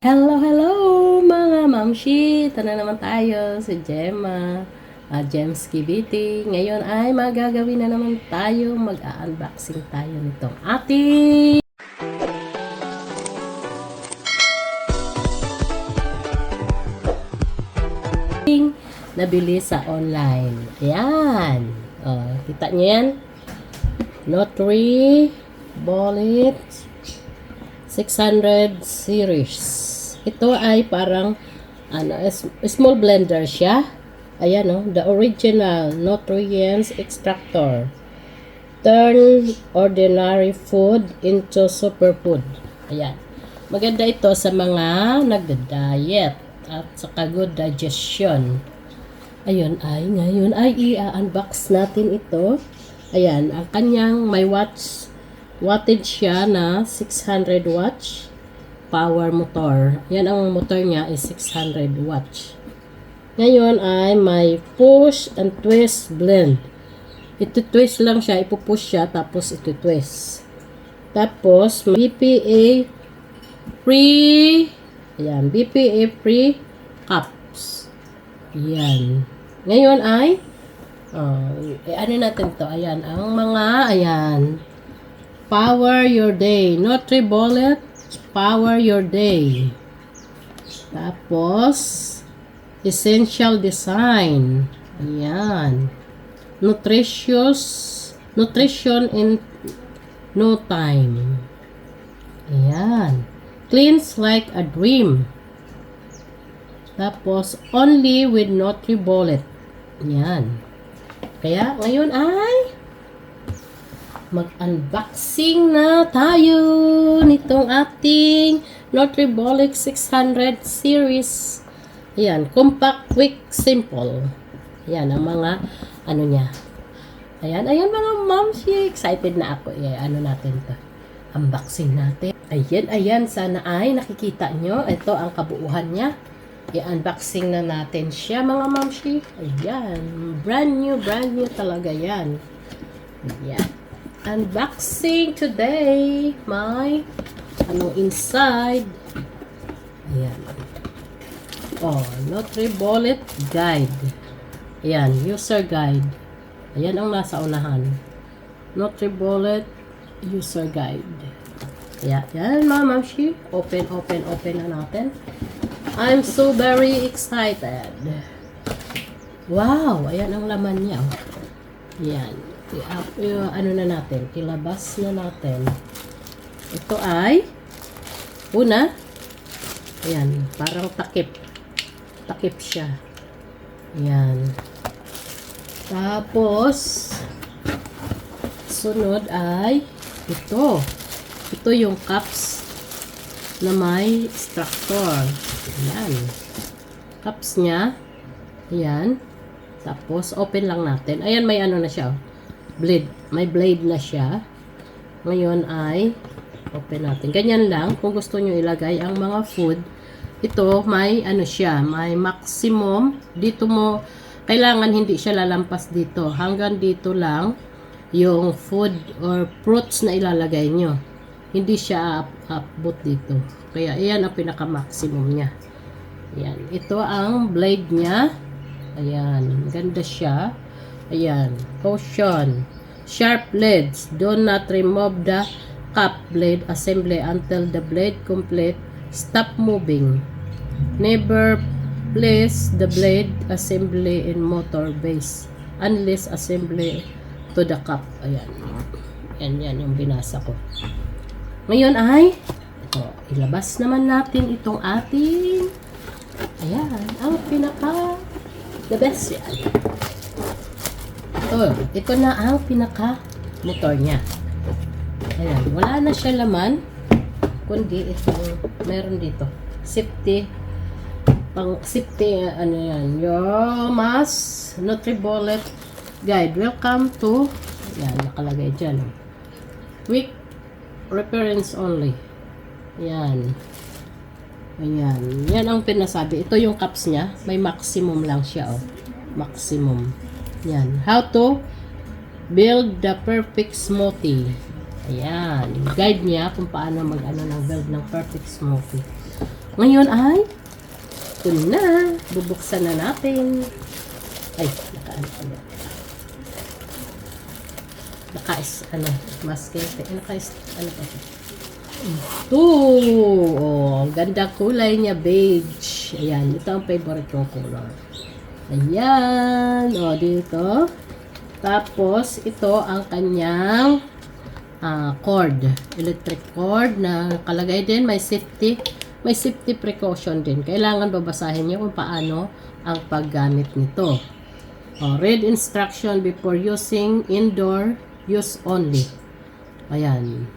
Hello, hello mga mamshi! Tana naman tayo si Gemma, Gems Kibiti. Ngayon ay magagawin na naman tayo, mag-unboxing tayo nitong ating nabili sa online. Ayan. Kita nyo yan? Notary Bullet 600 series. Ito ay parang small blender siya. Ayan the original nutrients extractor. Turn ordinary food into superfood. Ayan. Maganda ito sa mga nagda-diet at saka good digestion. Ngayon ay i-unbox natin ito. Ayan, ang kanyang may wattage siya na 600 watts power motor. Yan ang motor niya is 600 watts. Ngayon ay may push and twist blend. Ito twist lang siya, ipupush siya tapos ito twist. Tapos BPA free. Ayan, BPA free cups. Ayan. Ngayon ay ano natin to? Ayan, ang mga power your day. Nutri-Bullet power your day. Tapos essential design. Ayan. Nutrition in no time. Ayan. Cleans like a dream. Tapos only with Nutri-Bullet. Ayan. Kaya ngayon ay mag-unboxing na tayo nitong ating Nutri-Bullet 600 series. Ayan, compact, quick, simple. Ayan, ang mga niya. Ayan mga moms, excited na ako. Ano natin to? Unboxing natin. Ayan, sana ay nakikita nyo. Ito ang kabuuhan niya. I-unboxing na natin siya mga mamshi. Ayan. Brand new talaga yan. Ayan. Unboxing today. May inside. Ayan. Nutri-Bullet guide. Ayan. User guide. Ayan ang nasa unahan. Nutri-Bullet user guide. Ayan mga mamshi. Open na natin. I'm so very excited. Wow! Ayan ang laman niya. Ayan. Ano na natin? Ilabas na natin. Ito ay una. Ayan. Parang takip. Takip siya. Ayan. Tapos sunod ay ito. Ito yung cups na may extractor. Ayan. Cups niya. Ayan. Tapos, open lang natin. Ayan, may na siya. Blade. May blade na siya. Ngayon ay open natin. Ganyan lang. Kung gusto nyo ilagay ang mga food, ito, may siya. May maximum. Dito mo, kailangan hindi siya lalampas dito. Hanggang dito lang yung food or fruits na ilalagay nyo. Hindi siya abot dito. Kaya, ayan ang pinaka-maximum niya. Ayan. Ito ang blade niya. Ayan. Ganda siya. Ayan. Caution. Sharp blades. Do not remove the cup blade assembly until the blade complete. Stop moving. Never place the blade assembly in motor base unless assembly to the cup. Ayan. Yan yung binasa ko. Ngayon ay ilabas naman natin itong ating ang pinaka the best yan. Ito na ang pinaka motor niya. Ayan, wala na siya laman kundi itong meron dito. Safety your mass Nutri-Bullet guide. Welcome to nakalagay dyan. Quick reference only. Ayan. Yan ang pinasabi. Ito yung cups niya. May maximum lang siya. Maximum. Yan. How to build the perfect smoothie. Ayan. Guide niya kung paano mag-ano ng build ng perfect smoothie. Ngayon ay, ito na. Bubuksan na natin. Ay, maskete. Ano pa siya? Ito. Oh, ganda kulay niya, beige. Ayan, ito ang favorite kong color. Ayan. O, dito. Tapos, ito ang kanyang cord. Electric cord na kalagay din. May safety precaution din. Kailangan babasahin niyo kung paano ang paggamit nito. Read instruction before using, indoor use only. Ayan.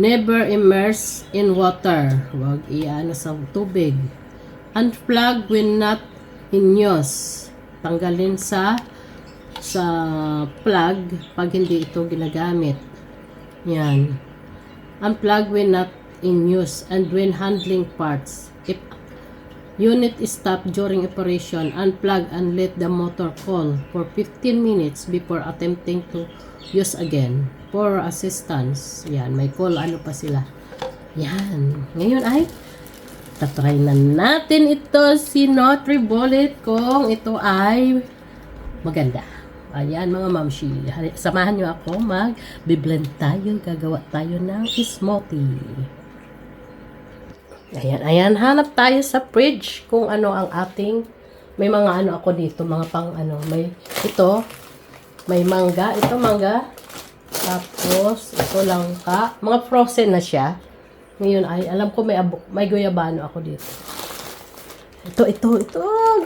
Never immerse in water. Huwag iano sa tubig. Unplug when not in use. Tanggalin sa plug pag hindi ito ginagamit. Yan. Unplug when not in use and when handling parts. If unit is stopped during operation, unplug and let the motor cool for 15 minutes before attempting to use again. For assistance. Yan, may call ano pa sila. Yan. Ngayon ay tatry na natin ito si Nutribullet kung ito ay maganda. Ayan mga mamshi. Samahan nyo ako mag-blend tayo. Gagawa tayo ng smoothie. Ayan. Hanap tayo sa fridge kung ano ang ating may mga ano ako dito. Mga pang ano. May ito. May mangga. Ito mangga. Tapos, ito langka. Mga frozen na siya. Ngayon ay, alam ko may guyabano ako dito. Ito.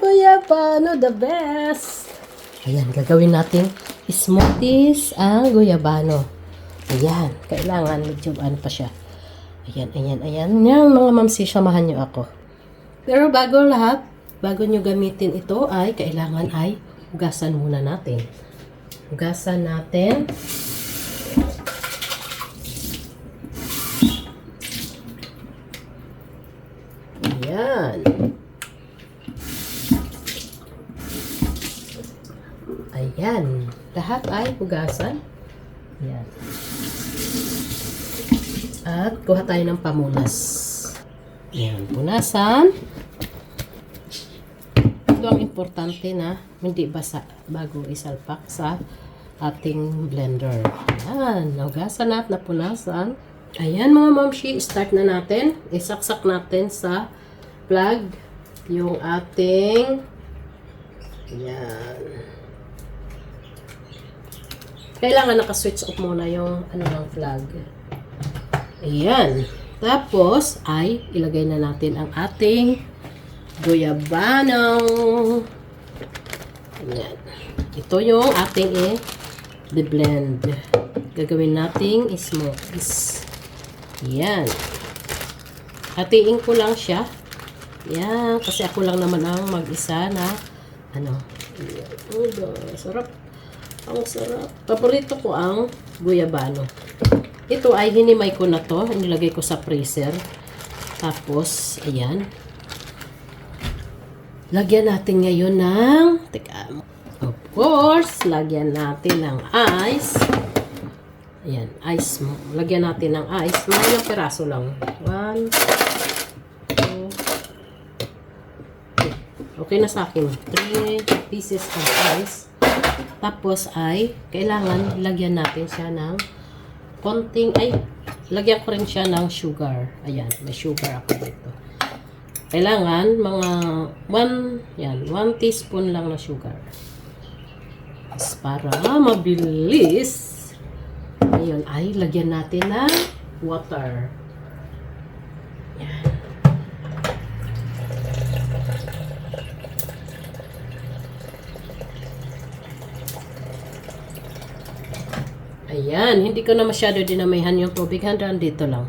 Guyabano, the best. Ayan, gagawin natin smoothies ang guyabano. Ayan, kailangan medyo ano pa siya. Ayan. Yan, mga mamsi, samahan nyo ako. Pero bago nyo gamitin ito ay, kailangan ay hugasan muna natin. Hugasan natin. Ayan. Lahat ay hugasan. Ayan. At kuha tayo ng pamunas. Ayan. Punasan. Ito ang importante na hindi basa bago isalpak sa ating blender. Ayan. Hugasan at napunasan. Ayan mga mamshi. Start na natin. Isaksak natin sa plug yung ating ayan. Kailangan naka-switch off muna yung ano ng plug. Ayan. Tapos ay ilagay na natin ang ating guyabano. Ayan. Ito yung ating i-blend. Gagawin nating smoothies. Ayan. Hatiin ko lang siya. Yan, kasi ako lang naman ang mag-isa na ano. Sarap. Ang sarap. Paborito ko ang guyabano. Ito ay hinimay ko na to. Nilagay ko sa freezer. Tapos, ayan. Lagyan natin ngayon ng of course, lagyan natin ng ice. Ayan, ice mo. Lagyan natin ng ice. Mga piraso lang. 1, 2, okay na sa akin. 3 pieces of ice. Tapos ay, kailangan lagyan natin siya ng konting, lagyan ko rin siya ng sugar. Ayan, may sugar ako dito. Kailangan mga 1 teaspoon lang na sugar. Para mabilis. Ayun, ay lagyan natin ng water. Ayan. Ayan, hindi ko na masyado dinamihan yung tubig. Hanggang dito lang.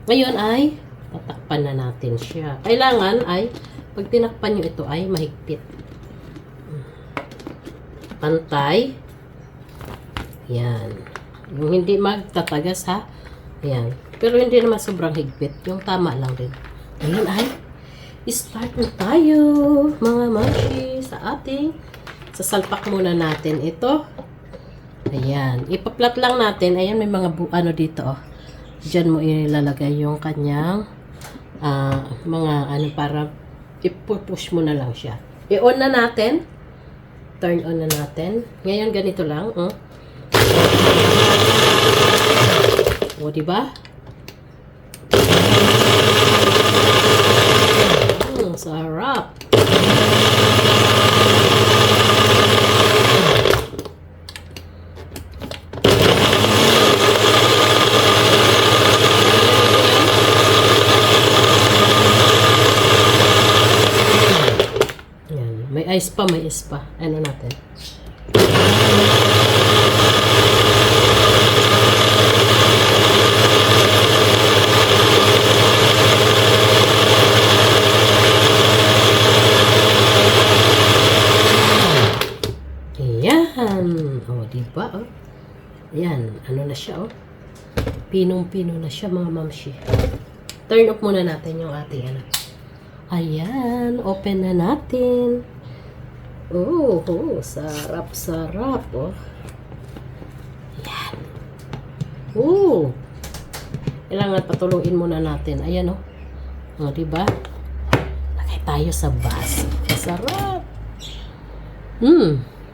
Ngayon ay tatakpan na natin siya. Kailangan ay pag tinakpan nyo ito ay mahigpit. Pantay. Ayan. Yung hindi magtatagas ha. Ayan. Pero hindi naman sobrang higpit. Yung tama lang din. Ayan ay start na tayo mga mashi sa ating sasalpak muna natin ito. Ayan. Ipaplat lang natin. Ayan, may mga ano dito, oh. Diyan mo ilalagay yung kanyang mga ano, para i-push mo na lang siya. I-on na natin. Turn on na natin. Ngayon, ganito lang. O, diba? Sarap. May ice pa, may ice pa. Ano natin? Ayan. O, diba? O. Ayan. Ano na siya, o. Pinong-pino na siya, mga mamshi. Turn off muna natin yung ating ano. Ayan. Open na natin. Oh, sarap-sarap, oh. Yan. Oh. Kailangan patuluin muna natin. Ayan, oh. Oh, diba? Lagay tayo sa bus. Sarap.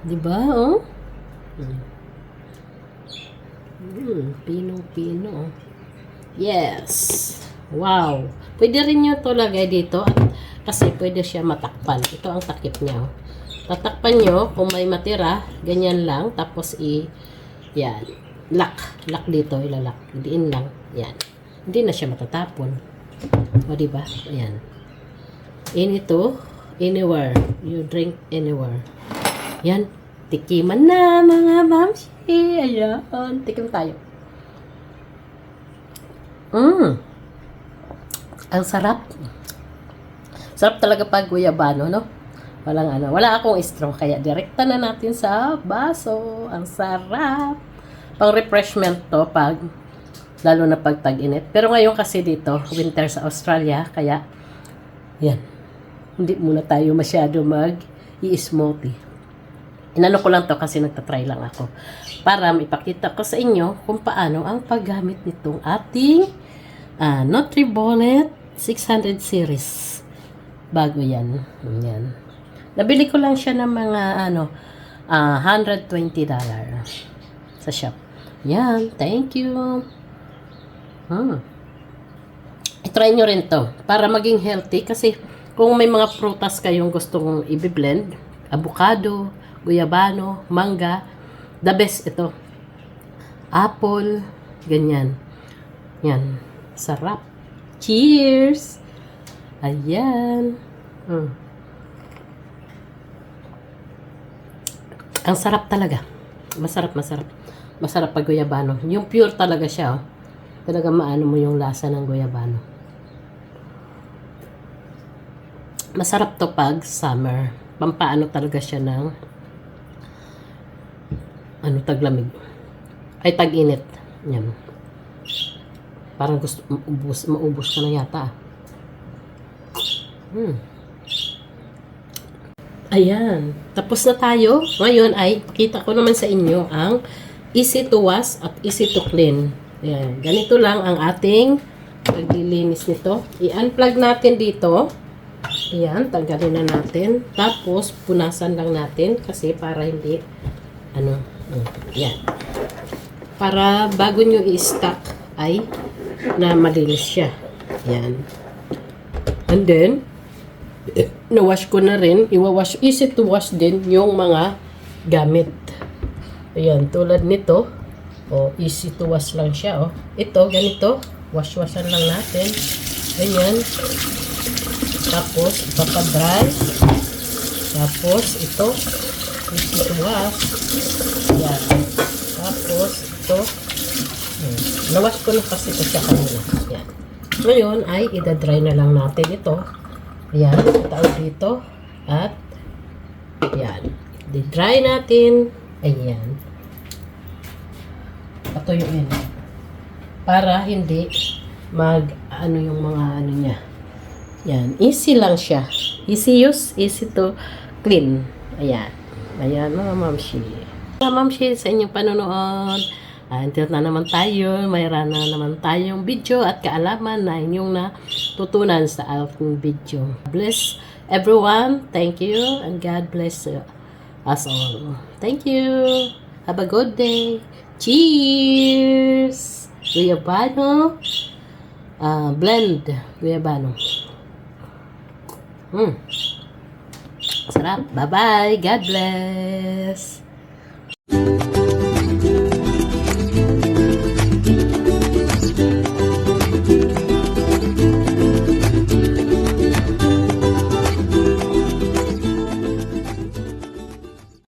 Diba, oh? Pino-pino. Yes. Wow. Pwede rin nyo ito lagay dito. Kasi pwede siya matakpan. Ito ang takip niya, oh. Tatakpan nyo, kung may matira, ganyan lang, tapos yan, lock dito, ilalak, diin lang, yan, hindi na siya matatapon, o diba, ayan, in ito, anywhere, you drink anywhere, yan, tikiman na mga mamsi, ayan, tikim tayo, ang sarap talaga pag guyabano, no? Wala akong straw, kaya direkta na natin sa baso. Ang sarap. Pang refreshment to lalo na pag tag-init. Pero ngayon kasi dito, winter sa Australia, kaya yan. Hindi muna tayo masyado mag-i-smoothie. Inano ko lang to kasi nagtatry lang ako. Para maipakita ko sa inyo kung paano ang paggamit nitong ating Nutribullet 600 series. Bago yan. Yan. Nabili ko lang siya ng mga $120 sa shop. Yan, thank you. I-try nyo rin to para maging healthy kasi kung may mga prutas kayong gustong i-blend, avocado, guyabano, mangga, the best ito. Apple, ganyan. Yan, sarap. Cheers! Ayan. Ang sarap talaga. Masarap. Masarap pag guyabano. Yung pure talaga siya, oh. Talaga maano mo yung lasa ng guyabano. Masarap to pag summer. Pampaano talaga siya ng taglamig. Ay, tag-init. Yan. Parang gusto maubos ka na yata. Ayan. Tapos na tayo. Ngayon ay pakita ko naman sa inyo ang easy to wash at easy to clean. Ayan. Ganito lang ang ating paglilinis nito. I-unplug natin dito. Ayan. Tanggalin na natin. Tapos punasan lang natin kasi para hindi ayan. Para bago nyo i-stock ay na malinis siya. Ayan. And then na-wash ko na rin. Iwawash, easy to wash din yung mga gamit. Ayan, tulad nito. Easy to wash lang siya, Ito, ganito. Wash-washan lang natin. Ganyan. Tapos, ipapadry. Tapos, ito. Easy to wash. Ayan. Tapos, ito. Na-wash ko na kasi ito siya kanina. Ayan. Ngayon, ay idadry na lang natin ito. Ayan, tawag dito. At, ayan. Di-dry natin. Ayan. Patuyuin. Para hindi yung mga niya. Ayan. Easy lang siya. Easy use, easy to clean. Ayan. Ayan, mga mamshi. Mga mamshi, sa inyong panonood. Until na naman tayo, mayroon na naman tayong video at kaalaman na inyong natutunan sa aking video. Bless everyone. Thank you and God bless us all. Thank you. Have a good day. Cheers! Guyabano. Blend. Guyabano. Sarap. Bye-bye. God bless.